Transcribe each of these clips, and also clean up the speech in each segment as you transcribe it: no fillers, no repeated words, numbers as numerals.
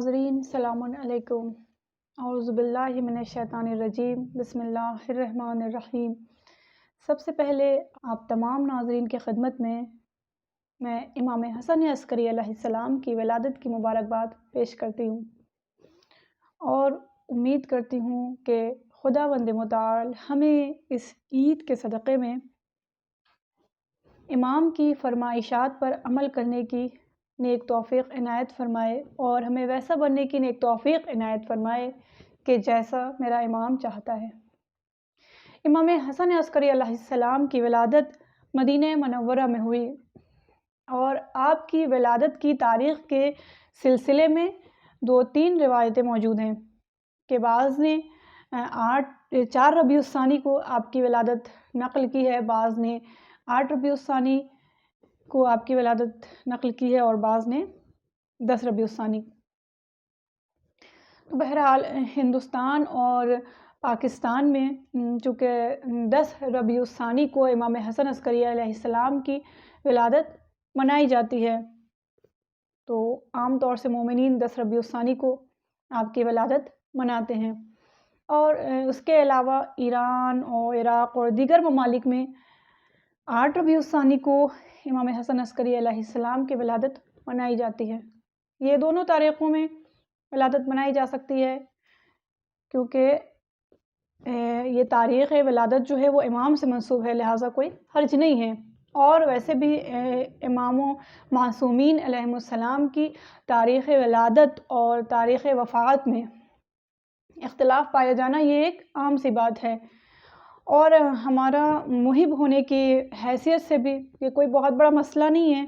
ناظرین السلام علیکم۔ اعوذ باللہ من الشیطان الرجیم، بسم اللہ الرحمن الرحیم۔ سب سے پہلے آپ تمام ناظرین کی خدمت میں امام حسن عسکری علیہ السلام کی ولادت کی مبارکباد پیش کرتی ہوں اور امید کرتی ہوں کہ خداوند متعال ہمیں اس عید کے صدقے میں امام کی فرمائشات پر عمل کرنے کی نیک توفیق عنایت فرمائے اور ہمیں ویسا بننے کی نیک توفیق عنایت فرمائے کہ جیسا میرا امام چاہتا ہے۔ امام حسن عسکری علیہ السلام کی ولادت مدینہ منورہ میں ہوئی اور آپ کی ولادت کی تاریخ کے سلسلے میں 2-3 روایتیں موجود ہیں کہ بعض نے 4 ربیع الثانی کو آپ کی ولادت نقل کی ہے، بعض نے 8 ربیع الثانی کو آپ کی ولادت نقل کی ہے اور بعض نے 10 ربیع الثانی۔ تو بہرحال ہندوستان اور پاکستان میں چونکہ 10 ربیع الثانی کو امام حسن عسکری علیہ السلام کی ولادت منائی جاتی ہے، تو عام طور سے مومنین 10 ربیع الثانی کو آپ کی ولادت مناتے ہیں۔ اور اس کے علاوہ ایران اور عراق اور دیگر ممالک میں 8 ربیع الثانی کو امام حسن عسکری علیہ السلام کی ولادت منائی جاتی ہے۔ یہ دونوں تاریخوں میں ولادت منائی جا سکتی ہے کیونکہ یہ تاریخ ولادت جو ہے وہ امام سے منسوب ہے، لہٰذا کوئی حرج نہیں ہے۔ اور ویسے بھی امام و معصومین علیہم السلام کی تاریخ ولادت اور تاریخ وفات میں اختلاف پایا جانا یہ ایک عام سی بات ہے، اور ہمارا محب ہونے کی حیثیت سے بھی یہ کوئی بہت بڑا مسئلہ نہیں ہے۔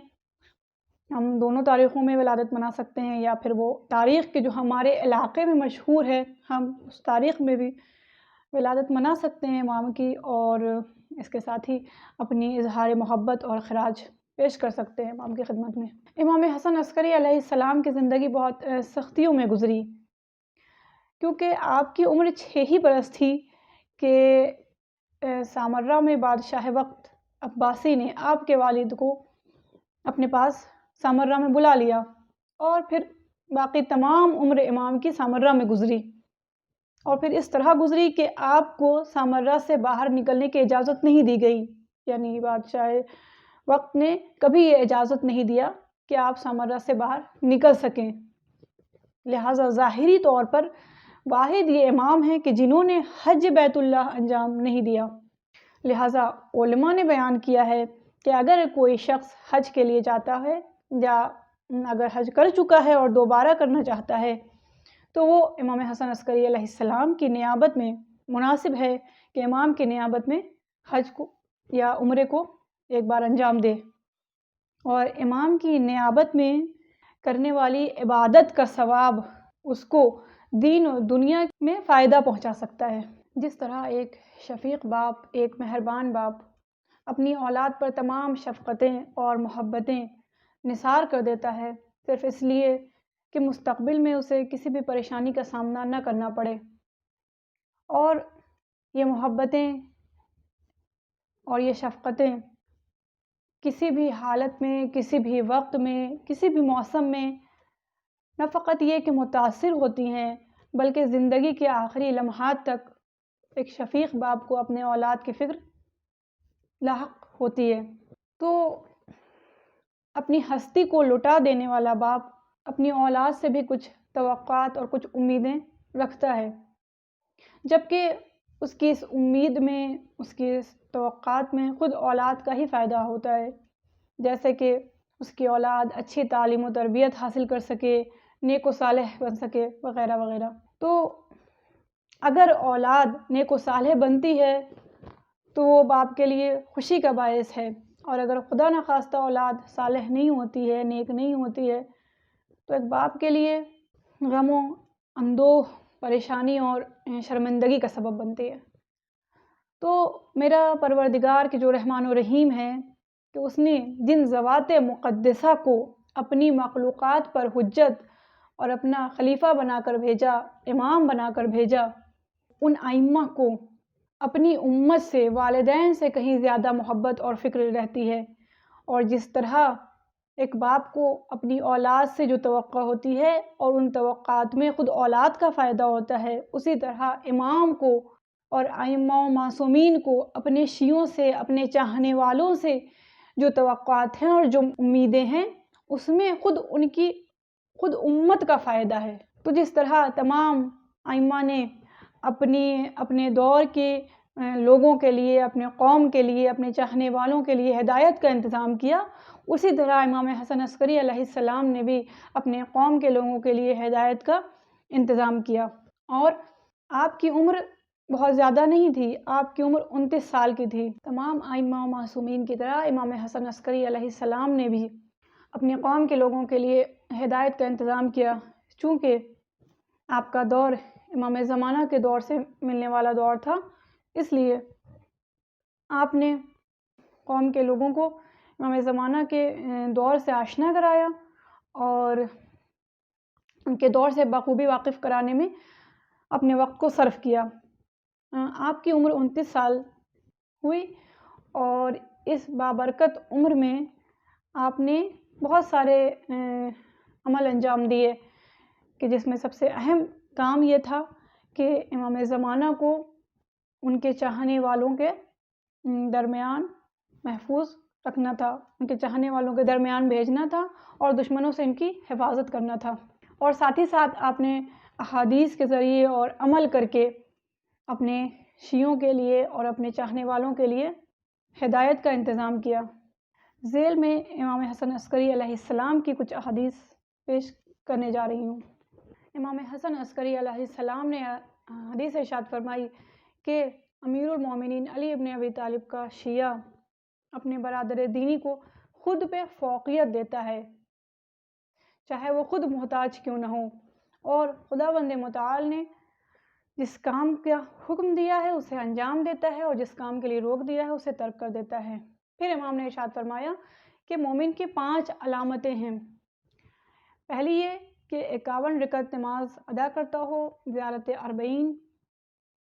ہم دونوں تاریخوں میں ولادت منا سکتے ہیں، یا پھر وہ تاریخ کے جو ہمارے علاقے میں مشہور ہے ہم اس تاریخ میں بھی ولادت منا سکتے ہیں امام کی، اور اس کے ساتھ ہی اپنی اظہار محبت اور خراج پیش کر سکتے ہیں امام کی خدمت میں۔ امام حسن عسکری علیہ السلام کی زندگی بہت سختیوں میں گزری کیونکہ آپ کی عمر 6 ہی برس تھی کہ سامرہ میں بادشاہ وقت عباسی نے آپ کے والد کو اپنے پاس سامرہ میں بلا لیا، اور پھر باقی تمام عمر امام کی سامرہ میں گزری، اور پھر اس طرح گزری کہ آپ کو سامرہ سے باہر نکلنے کی اجازت نہیں دی گئی، یعنی بادشاہ وقت نے کبھی یہ اجازت نہیں دیا کہ آپ سامرہ سے باہر نکل سکیں۔ لہٰذا ظاہری طور پر واحد یہ امام ہیں کہ جنہوں نے حج بیت اللہ انجام نہیں دیا۔ لہٰذا علماء نے بیان کیا ہے کہ اگر کوئی شخص حج کے لیے جاتا ہے یا اگر حج کر چکا ہے اور دوبارہ کرنا چاہتا ہے تو وہ امام حسن عسکری علیہ السلام کی نیابت میں مناسب ہے کہ امام کی نیابت میں حج کو یا عمرے کو ایک بار انجام دے، اور امام کی نیابت میں کرنے والی عبادت کا ثواب اس کو دین و دنیا میں فائدہ پہنچا سکتا ہے۔ جس طرح ایک شفیق باپ، ایک مہربان باپ اپنی اولاد پر تمام شفقتیں اور محبتیں نثار کر دیتا ہے صرف اس لیے کہ مستقبل میں اسے کسی بھی پریشانی کا سامنا نہ کرنا پڑے، اور یہ محبتیں اور یہ شفقتیں کسی بھی حالت میں، کسی بھی وقت میں، کسی بھی موسم میں نہ فقط یہ کہ متاثر ہوتی ہیں بلکہ زندگی کے آخری لمحات تک ایک شفیق باپ کو اپنے اولاد کی فکر لاحق ہوتی ہے۔ تو اپنی ہستی کو لٹا دینے والا باپ اپنی اولاد سے بھی کچھ توقعات اور کچھ امیدیں رکھتا ہے، جبکہ اس کی اس امید میں، اس کی اس توقعات میں خود اولاد کا ہی فائدہ ہوتا ہے، جیسے کہ اس کی اولاد اچھی تعلیم و تربیت حاصل کر سکے، نیک و صالح بن سکے وغیرہ وغیرہ۔ تو اگر اولاد نیک و صالح بنتی ہے تو وہ باپ کے لیے خوشی کا باعث ہے، اور اگر خدا نخواستہ اولاد صالح نہیں ہوتی ہے، نیک نہیں ہوتی ہے، تو ایک باپ کے لیے غم و اندوہ، پریشانی اور شرمندگی کا سبب بنتی ہے۔ تو میرا پروردگار کہ جو رحمان و رحیم ہے کہ اس نے جن ذوات مقدسہ کو اپنی مخلوقات پر حجت اور اپنا خلیفہ بنا کر بھیجا، امام بنا کر بھیجا، ان ائمہ کو اپنی امت سے، والدین سے کہیں زیادہ محبت اور فکر رہتی ہے، اور جس طرح ایک باپ کو اپنی اولاد سے جو توقع ہوتی ہے اور ان توقعات میں خود اولاد کا فائدہ ہوتا ہے، اسی طرح امام کو اور ائمہ و معصومین کو اپنے شیعوں سے، اپنے چاہنے والوں سے جو توقعات ہیں اور جو امیدیں ہیں، اس میں خود امت کا فائدہ ہے۔ تو جس طرح تمام ائمہ نے اپنے دور کے لوگوں کے لیے، اپنے قوم کے لیے، اپنے چاہنے والوں کے لیے ہدایت کا انتظام کیا، اسی طرح امام حسن عسکری علیہ السلام نے بھی اپنے قوم کے لوگوں کے لیے ہدایت کا انتظام کیا۔ اور آپ کی عمر بہت زیادہ نہیں تھی، آپ کی عمر 29 سال کی تھی۔ تمام ائمہ و معصومین کی طرح امام حسن عسکری علیہ السلام نے بھی اپنے قوم کے لوگوں کے لیے ہدایت کا انتظام کیا۔ چونکہ آپ کا دور امام زمانہ کے دور سے ملنے والا دور تھا، اس لیے آپ نے قوم کے لوگوں کو امام زمانہ کے دور سے آشنا کرایا اور ان کے دور سے بخوبی واقف کرانے میں اپنے وقت کو صرف کیا۔ آپ کی عمر 29 سال ہوئی اور اس بابرکت عمر میں آپ نے بہت سارے عمل انجام دیے کہ جس میں سب سے اہم کام یہ تھا کہ امام زمانہ کو ان کے چاہنے والوں کے درمیان محفوظ رکھنا تھا، ان کے چاہنے والوں کے درمیان بھیجنا تھا اور دشمنوں سے ان کی حفاظت کرنا تھا۔ اور ساتھ ہی ساتھ آپ نے احادیث کے ذریعے اور عمل کر کے اپنے شیعوں کے لیے اور اپنے چاہنے والوں کے لیے ہدایت کا انتظام کیا۔ ذیل میں امام حسن عسکری علیہ السلام کی کچھ احادیث پیش کرنے جا رہی ہوں۔ امام حسن عسکری علیہ السلام نے حدیث ارشاد فرمائی کہ امیر المومنین علی ابن ابی طالب کا شیعہ اپنے برادر دینی کو خود پہ فوقیت دیتا ہے، چاہے وہ خود محتاج کیوں نہ ہو، اور خداوند متعال نے جس کام کا حکم دیا ہے اسے انجام دیتا ہے اور جس کام کے لیے روک دیا ہے اسے ترک کر دیتا ہے۔ پھر امام نے ارشاد فرمایا کہ مومن کی 5 علامتیں ہیں۔ پہلی یہ کہ 51 رکعت نماز ادا کرتا ہو، زیارت 40،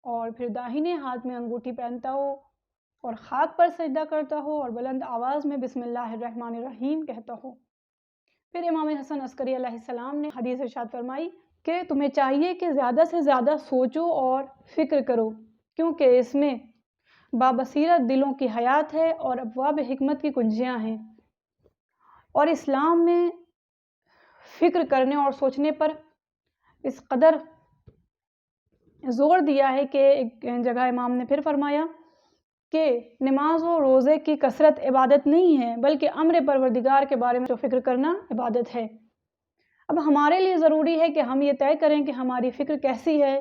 اور پھر داہنے ہاتھ میں انگوٹھی پہنتا ہو اور خاک پر سجدہ کرتا ہو اور بلند آواز میں بسم اللہ الرحمن الرحیم کہتا ہو۔ پھر امام حسن عسکری علیہ السلام نے حدیث ارشاد فرمائی کہ تمہیں چاہیے کہ زیادہ سے زیادہ سوچو اور فکر کرو، کیونکہ اس میں بابصیرت دلوں کی حیات ہے اور ابواب حکمت کی کنجیاں ہیں۔ اور اسلام میں فکر کرنے اور سوچنے پر اس قدر زور دیا ہے کہ ایک جگہ امام نے پھر فرمایا کہ نماز و روزے کی کثرت عبادت نہیں ہے، بلکہ امر پروردگار کے بارے میں جو فکر کرنا عبادت ہے۔ اب ہمارے لیے ضروری ہے کہ ہم یہ طے کریں کہ ہماری فکر کیسی ہے،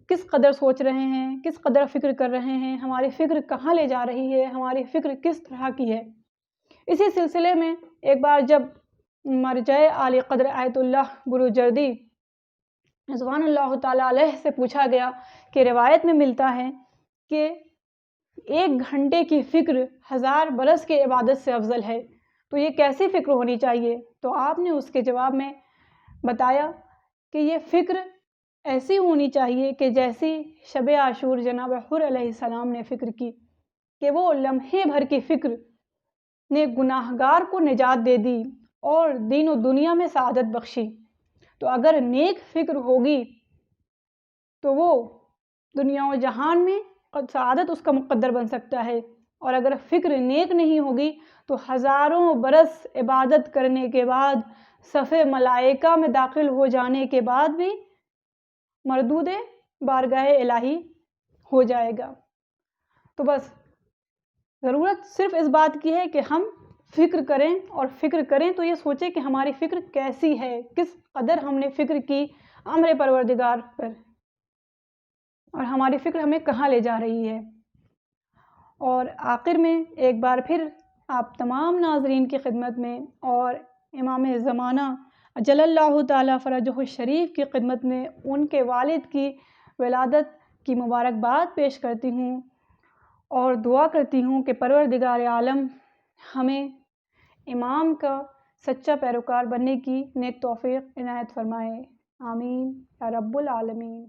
کس قدر سوچ رہے ہیں، کس قدر فکر کر رہے ہیں، ہماری فکر کہاں لے جا رہی ہے، ہماری فکر کس طرح کی ہے۔ اسی سلسلے میں ایک بار جب مرجع عالی قدر آیت اللہ بروجردی رضوان اللہ تعالیٰ علیہ سے پوچھا گیا کہ روایت میں ملتا ہے کہ 1 گھنٹے کی فکر 1000 برس کے عبادت سے افضل ہے، تو یہ کیسی فکر ہونی چاہیے؟ تو آپ نے اس کے جواب میں بتایا کہ یہ فکر ایسی ہونی چاہیے کہ جیسی شب عاشور جناب حر علیہ السلام نے فکر کی کہ وہ لمحے بھر کی فکر نے گناہگار کو نجات دے دی اور دین و دنیا میں سعادت بخشی۔ تو اگر نیک فکر ہوگی تو وہ دنیا و جہان میں سعادت اس کا مقدر بن سکتا ہے، اور اگر فکر نیک نہیں ہوگی تو ہزاروں برس عبادت کرنے کے بعد، صف ملائکہ میں داخل ہو جانے کے بعد بھی مردود بارگاہ الہی ہو جائے گا۔ تو بس ضرورت صرف اس بات کی ہے کہ ہم فکر کریں، اور فکر کریں تو یہ سوچیں کہ ہماری فکر کیسی ہے، کس قدر ہم نے فکر کی امر پروردگار پر، اور ہماری فکر ہمیں کہاں لے جا رہی ہے۔ اور آخر میں ایک بار پھر آپ تمام ناظرین کی خدمت میں اور امام زمانہ اجل اللہ تعالیٰ فرجہ الشریف کی خدمت میں ان کے والد کی ولادت کی مبارکباد پیش کرتی ہوں اور دعا کرتی ہوں کہ پروردگار عالم ہمیں امام کا سچا پیروکار بننے کی نیک توفیق عنایت فرمائے۔ آمین یا رب العالمین۔